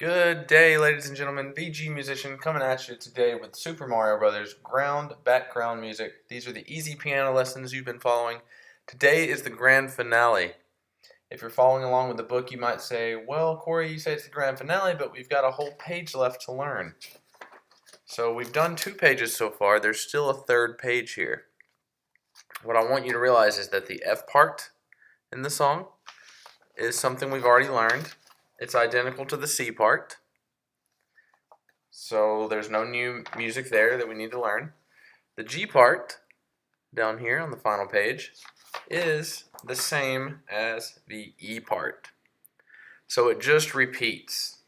Good day, ladies and gentlemen. VG Musician coming at you today with Super Mario Brothers background music. These are the easy piano lessons you've been following. Today is the grand finale. If you're following along with the book, you might say, well, Corey, you say it's the grand finale, but we've got a whole page left to learn. So we've done 2 pages so far. There's still a 3rd page here. What I want you to realize is that the F part in the song is something we've already learned. It's identical to the C part, so there's no new music there that we need to learn. The G part, down here on the final page, is the same as the E part. So it just repeats.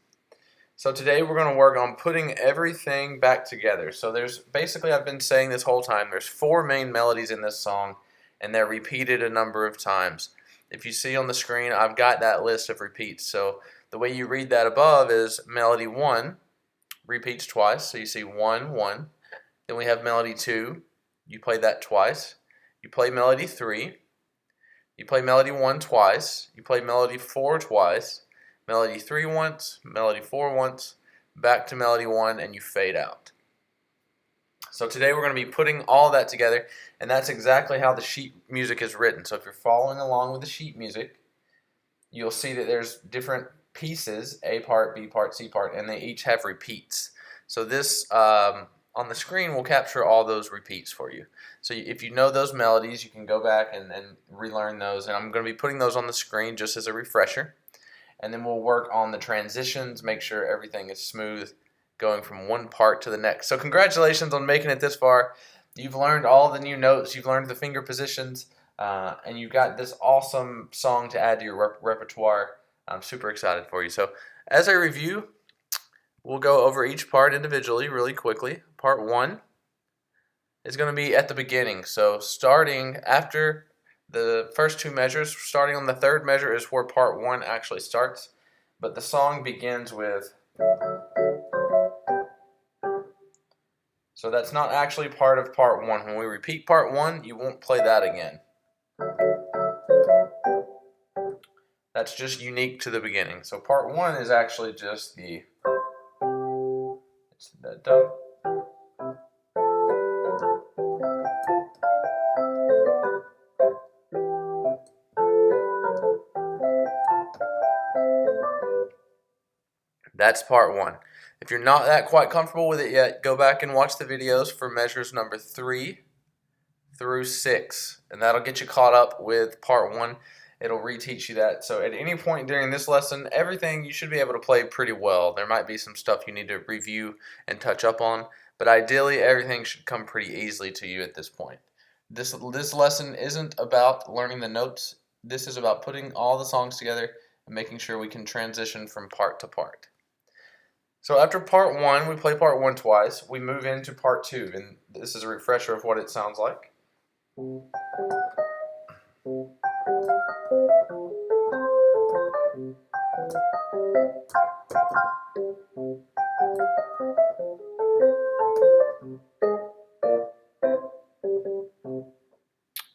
So today we're going to work on putting everything back together. So there's basically, I've been saying this whole time, there's 4 main melodies in this song, and they're repeated a number of times. If you see on the screen, I've got that list of repeats. So the way you read that above is melody 1 repeats twice. So you see 1, 1. Then we have melody 2. You play that twice. You play melody 3. You play melody 1 twice. You play melody 4 twice. Melody 3 once. Melody 4 once. Back to melody 1, and you fade out. So today we're going to be putting all that together, and that's exactly how the sheet music is written. So if you're following along with the sheet music, you'll see that there's different pieces, A part, B part, C part, and they each have repeats. So this, on the screen, will capture all those repeats for you. So if you know those melodies, you can go back and relearn those, and I'm going to be putting those on the screen just as a refresher. And then we'll work on the transitions, make sure everything is smooth, going from one part to the next. So congratulations on making it this far. You've learned all the new notes, you've learned the finger positions, and you've got this awesome song to add to your repertoire. I'm super excited for you. So as I review, we'll go over each part individually really quickly. Part 1 is going to be at the beginning. So starting after the first 2 measures, starting on the 3rd measure is where part 1 actually starts. But the song begins with... So that's not actually part of part 1. When we repeat part 1, you won't play that again. That's just unique to the beginning. So part 1 is actually just the... It's the dum. That's part 1. If you're not that quite comfortable with it yet, go back and watch the videos for measures number 3 through 6, and that'll get you caught up with part 1. It'll reteach you that. So at any point during this lesson, everything you should be able to play pretty well. There might be some stuff you need to review and touch up on, but ideally everything should come pretty easily to you at this point. This lesson isn't about learning the notes. This is about putting all the songs together and making sure we can transition from part to part. So after part 1, we play part 1 twice. We move into part 2, and this is a refresher of what it sounds like.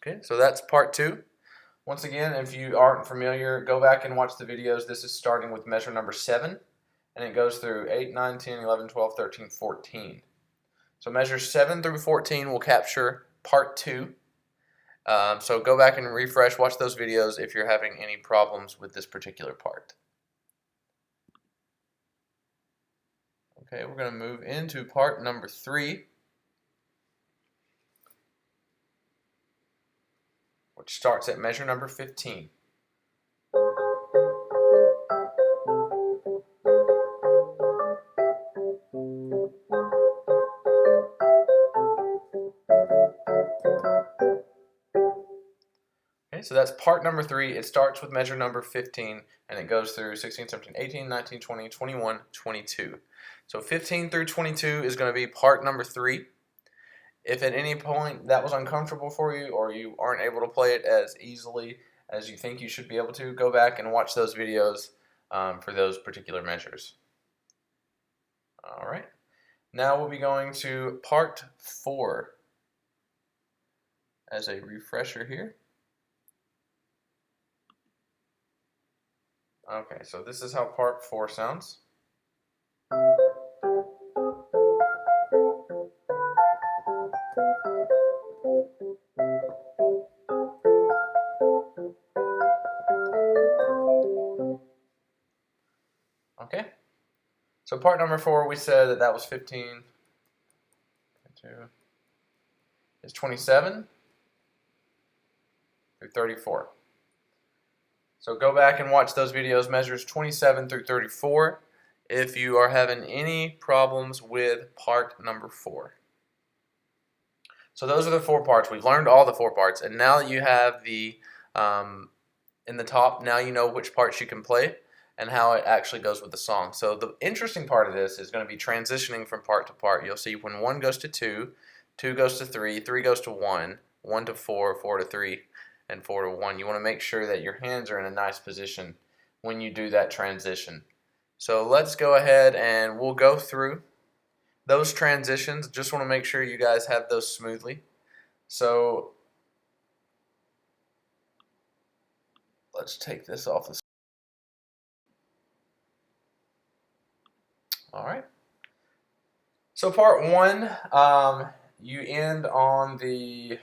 Okay, so that's part 2. Once again, if you aren't familiar, go back and watch the videos. This is starting with measure number 7. And it goes through 8, 9, 10, 11, 12, 13, 14. So measures 7 through 14 will capture part 2. So go back and refresh, watch those videos if you're having any problems with this particular part. Okay, we're going to move into part number 3, which starts at measure number 15. So that's part number 3. It starts with measure number 15, and it goes through 16, 17, 18, 19, 20, 21, 22. So 15 through 22 is going to be part number 3. If at any point that was uncomfortable for you, or you aren't able to play it as easily as you think you should be able to, go back and watch those videos for those particular measures. All right. Now we'll be going to part 4 as a refresher here. Okay, so this is how part 4 sounds. Okay, so part number 4, we said that that was 15. Is 27 through 34. So go back and watch those videos, measures 27 through 34, if you are having any problems with part number 4. So those are the 4 parts. We've learned all the 4 parts, and now that you have the in the top, now you know which parts you can play and how it actually goes with the song. So the interesting part of this is going to be transitioning from part to part. You'll see when 1 goes to 2, 2 goes to 3, 3 goes to 1, 1 to 4, 4 to 3, and 4 to 1. You want to make sure that your hands are in a nice position when you do that transition. So let's go ahead and we'll go through those transitions. Just want to make sure you guys have those smoothly. So let's take this off the screen. All right. So part 1, you end on the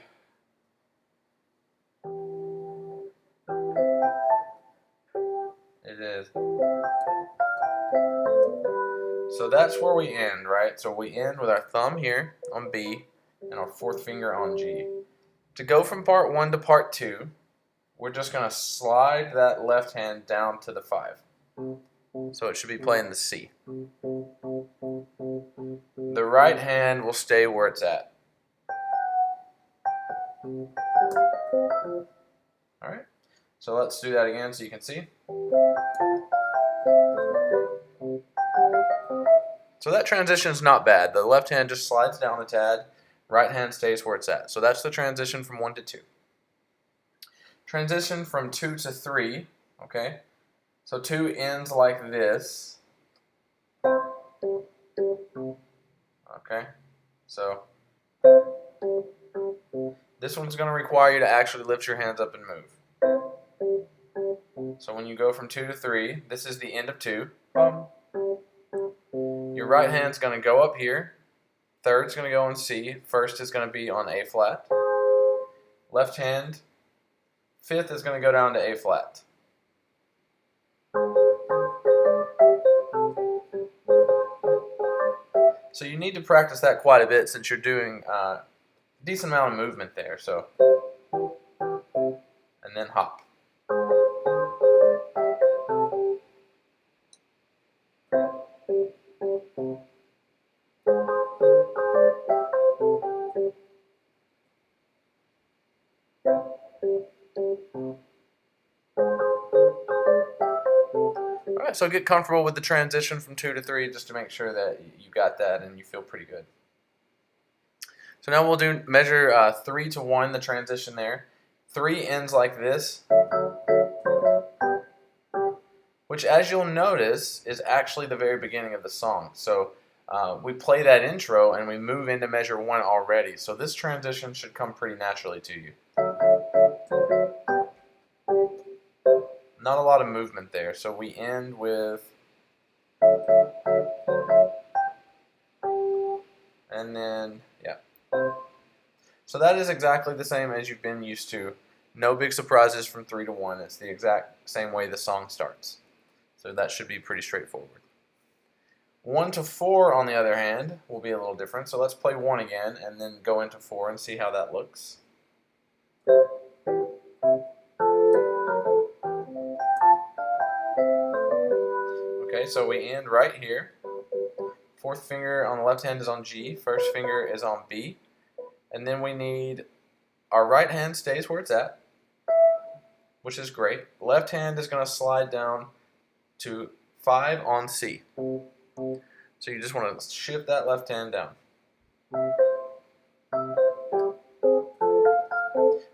so that's where we end, right? So we end with our thumb here on B and our 4th finger on G. To go from part 1 to part 2, we're just going to slide that left hand down to the 5. So it should be playing the C. The right hand will stay where it's at. Alright, so let's do that again so you can see. So that transition is not bad. The left hand just slides down a tad, right hand stays where it's at. So that's the transition from 1 to 2. Transition from 2 to 3, okay? So 2 ends like this. Okay, so this one's going to require you to actually lift your hands up and move. So when you go from 2 to 3, this is the end of 2. Your right hand's going to go up here. Third's going to go on C. First is going to be on A flat. Left hand, 5th is going to go down to A flat. So you need to practice that quite a bit since you're doing a decent amount of movement there. So, and then hop. Alright, so get comfortable with the transition from 2 to 3 just to make sure that you got that and you feel pretty good. So now we'll do measure 3 to 1, the transition there. 3 ends like this, which as you'll notice is actually the very beginning of the song. So we play that intro and we move into measure 1 already. So this transition should come pretty naturally to you. Not a lot of movement there, so we end with, and then, yeah. So that is exactly the same as you've been used to. No big surprises from 3 to 1. It's the exact same way the song starts. So that should be pretty straightforward. 1 to 4, on the other hand, will be a little different. So let's play 1 again and then go into 4 and see how that looks. Okay, so we end right here. 4th finger on the left hand is on G. 1st finger is on B. And then we need our right hand stays where it's at, which is great. Left hand is going to slide down to 5 on C. So you just want to shift that left hand down.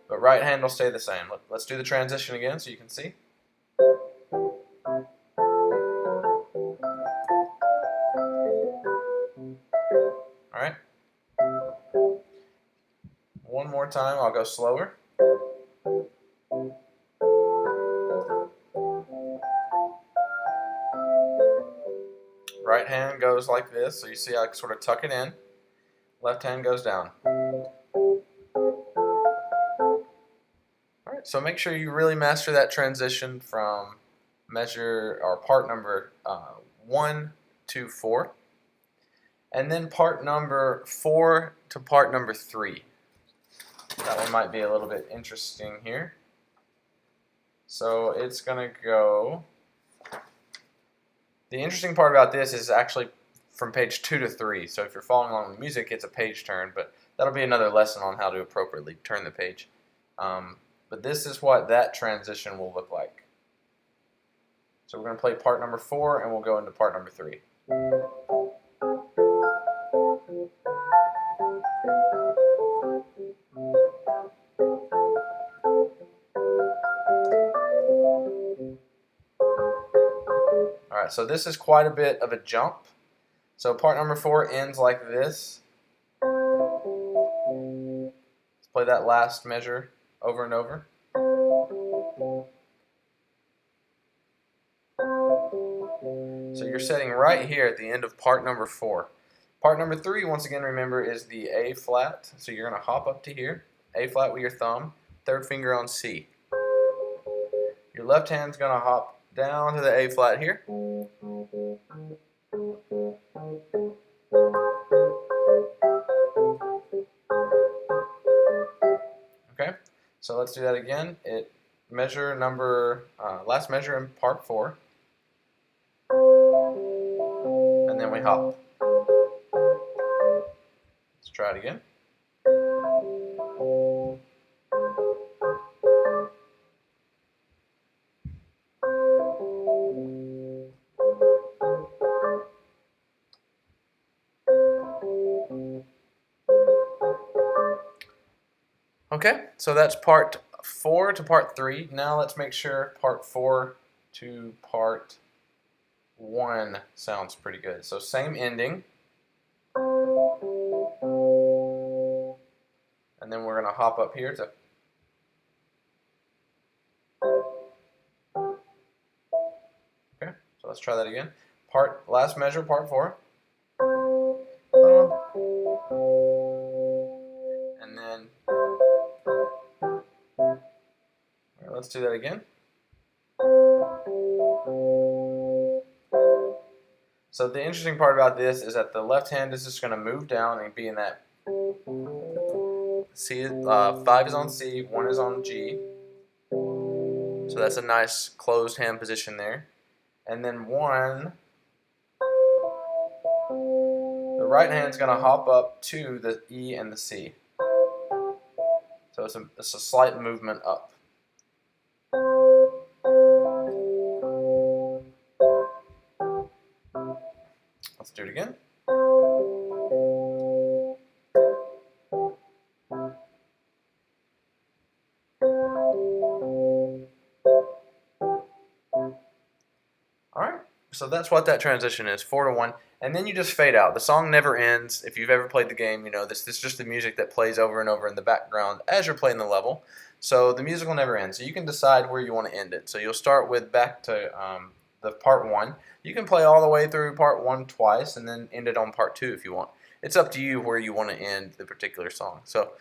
But right hand will stay the same. Let's do the transition again so you can see. Alright. One more time, I'll go slower. Right hand goes like this, so you see I sort of tuck it in. Left hand goes down. Alright, so make sure you really master that transition from measure or part number 1 to 4. And then part number 4 to part number 3. That one might be a little bit interesting here. So it's going to go... The interesting part about this is actually from page 2 to 3. So if you're following along with music, it's a page turn, but that'll be another lesson on how to appropriately turn the page. But this is what that transition will look like. So we're going to play part number 4 and we'll go into part number 3. Alright, so this is quite a bit of a jump. So part number 4 ends like this. Let's play that last measure over and over. So you're setting right here at the end of part number 4. Part number 3, once again, remember, is the A flat. So you're going to hop up to here, A flat with your thumb, third finger on C. Your left hand's going to hop down to the A flat here. Okay, so let's do that again. Measure number, last measure in part 4. And then we hop. Let's try it again. Okay, so that's part 4 to part 3. Now let's make sure part 4 to part 1 sounds pretty good. So same ending. And then we're going to hop up here to... Okay, so let's try that again. Last measure, part 4. And then... Let's do that again. So the interesting part about this is that the left hand is just going to move down and be in that C. 5 is on C, 1 is on G. So that's a nice closed hand position there. And then 1, the right hand's going to hop up to the E and the C. So it's a slight movement up. Let's do it again. Alright, so that's what that transition is, 4 to 1. And then you just fade out. The song never ends. If you've ever played the game, you know this is just the music that plays over and over in the background as you're playing the level. So the music will never end. So you can decide where you want to end it. So you'll start with back to the part 1. You can play all the way through part 1 twice and then end it on part 2 if you want. It's up to you where you want to end the particular song. So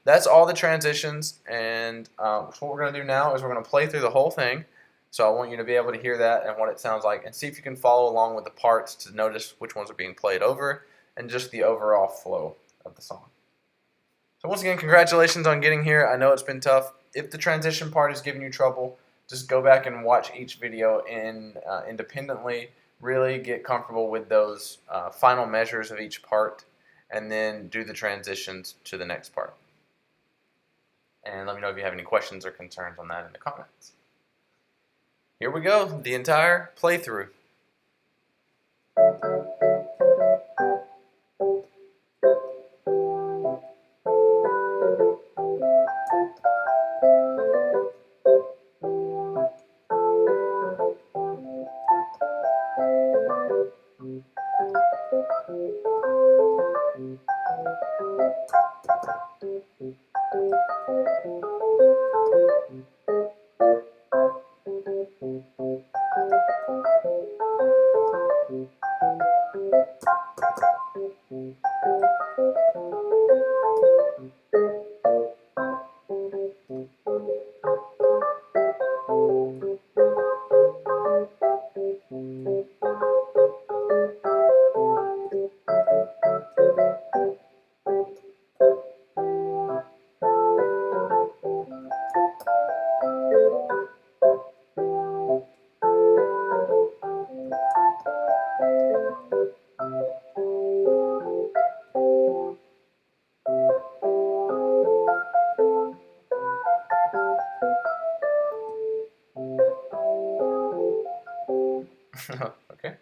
that's all the transitions, and what we're going to do now is we're going to play through the whole thing. So I want you to be able to hear that and what it sounds like, and see if you can follow along with the parts to notice which ones are being played over and just the overall flow of the song. So once again, congratulations on getting here. I know it's been tough. If the transition part is giving you trouble, just go back and watch each video independently. Really get comfortable with those final measures of each part, and then do the transitions to the next part. And let me know if you have any questions or concerns on that in the comments. Here we go, the entire playthrough. Okay.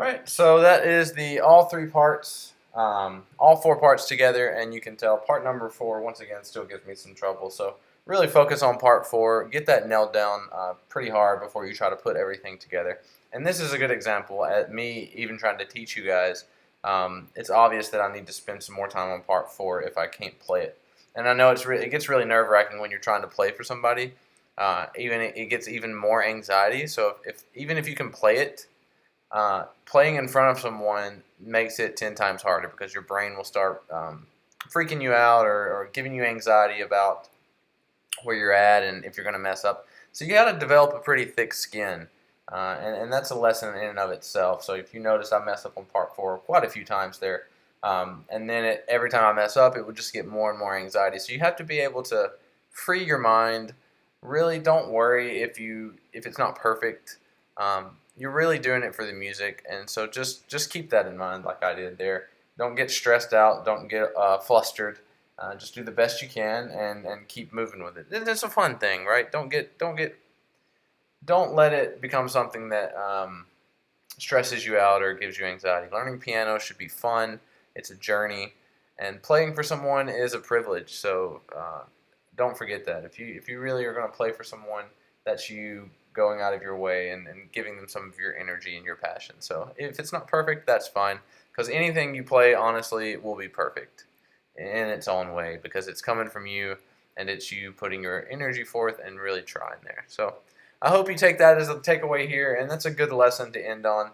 Alright, so that is the all three parts, all four parts together, and you can tell part number 4, once again, still gives me some trouble. So really focus on part 4, get that nailed down pretty hard before you try to put everything together. And this is a good example at me even trying to teach you guys. It's obvious that I need to spend some more time on part 4 if I can't play it. And I know it gets really nerve-wracking when you're trying to play for somebody. It gets even more anxiety. So even if you can play it, playing in front of someone makes it 10 times harder because your brain will start freaking you out or giving you anxiety about where you're at and if you're going to mess up. So you got to develop a pretty thick skin, and that's a lesson in and of itself. So if you notice, I messed up on part 4 quite a few times there, and then every time I mess up, it would just get more and more anxiety. So you have to be able to free your mind. Really, don't worry if it's not perfect. You're really doing it for the music, and so just keep that in mind, like I did there. Don't get stressed out. Don't get flustered. Just do the best you can and keep moving with it. It's a fun thing, right? Don't let it become something that stresses you out or gives you anxiety. Learning piano should be fun. It's a journey, and playing for someone is a privilege. So don't forget that. If you really are going to play for someone, that's you going out of your way and giving them some of your energy and your passion. So if it's not perfect, that's fine, because anything you play, honestly, will be perfect in its own way because it's coming from you and it's you putting your energy forth and really trying there. So I hope you take that as a takeaway here, and that's a good lesson to end on.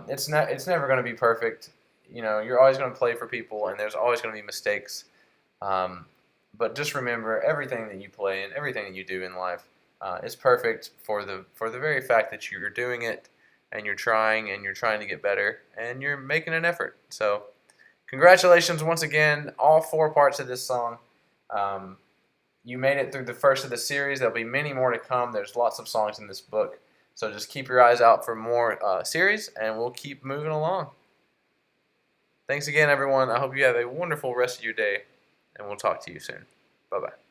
It's never going to be perfect. You know, you're always going to play for people, and there's always going to be mistakes. But just remember, everything that you play and everything that you do in life is perfect for the very fact that you're doing it and you're trying to get better and you're making an effort. So congratulations once again, all 4 parts of this song. You made it through the first of the series. There'll be many more to come. There's lots of songs in this book. So just keep your eyes out for more series, and we'll keep moving along. Thanks again, everyone. I hope you have a wonderful rest of your day, and we'll talk to you soon. Bye-bye.